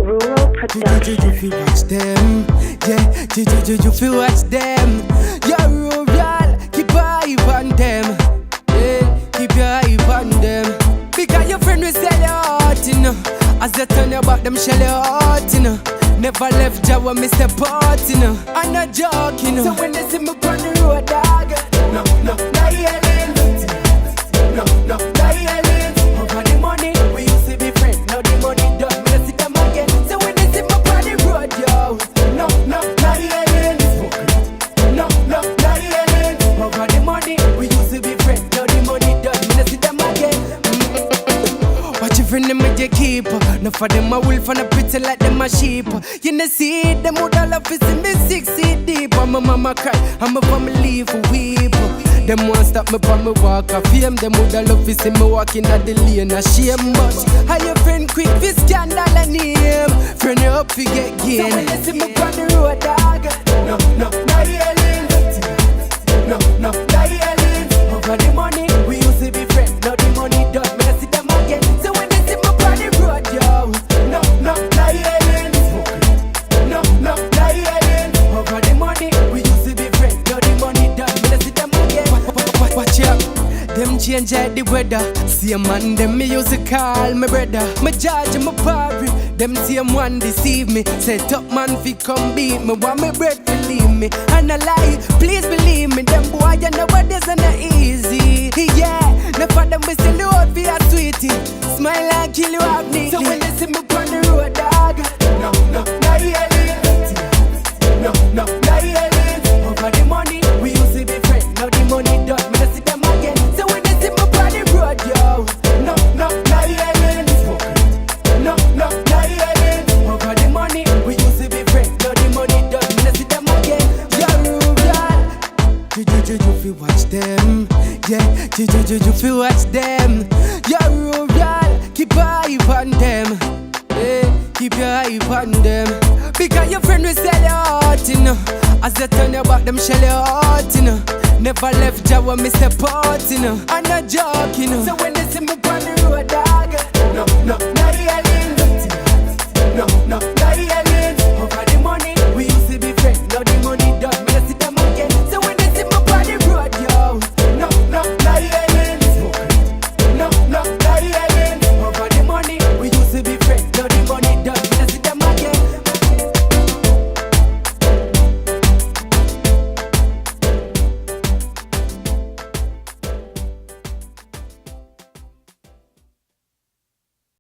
Rural Production. You feel watch them, yeah. You feel watch them. You're rural, keep your eye on them. Yeah, keep your eye on them. Because your friend will sell your heart, you know. As they turn your back, them shell your heart, you know. Never left job when me step out, you know. I'm not joking, you know. So when they see me on the road, dog, no, not yelling. No, not yelling. Over the money, we used to be friends. Now the money done, me see them again. So when they see me on the road, yo, no, not yelling. No, not yelling. Over the money, we used to be friends. Now the money done, me see them again. Watch your friend, them with your keeper. No for them a wolf and a pretty like them a sheep. You know see them would all love to see me 6 feet deep. And my mama cry, and my family for weep. Them want stop me from me walk a fame. Them would all love to see me walking at the lane a shame. But how your friend quick for scandal and name? Friend you up to get gain. So when you see me on the road, dog, no, not yelling. No, not yelling. Over the money, we used to be friends. Now the money done, me see them again. So when they see me on the road, yo, no, not yelling. No, not yelling. Over the money, we used to be friends. Now the money done, me see them again. Watch out, them change out the weather. See a man, them me used to call me brother. My judge and my parry, them same one deceive me. Say top man fi come beat me, want me bread to leave me. And I lie, please believe me. Them boy you know what this ain't easy. Yeah, no for them we still out for a sweetie. Smile and kill you off neatly. So when they see me on the road, dog, no, not yelling. No, not yelling. Over the money, we used to be friends. Now the money done, me see them again. So when they see me on the road, yo, no, not yelling. No, not yelling. Over the money, we used to be friends. Now the money done, me see them again. You're rural. You feel watch them, yeah. You feel watch them. You're rural, keep your eye on them. Yeah, keep your eye on them. Because your friend will sell your heart, you know. As they turn your back, them shell your heart, you know. Never left job when me step out, you know. I'm not joking, you know. So when they see me on the road, dog, no, not yelling.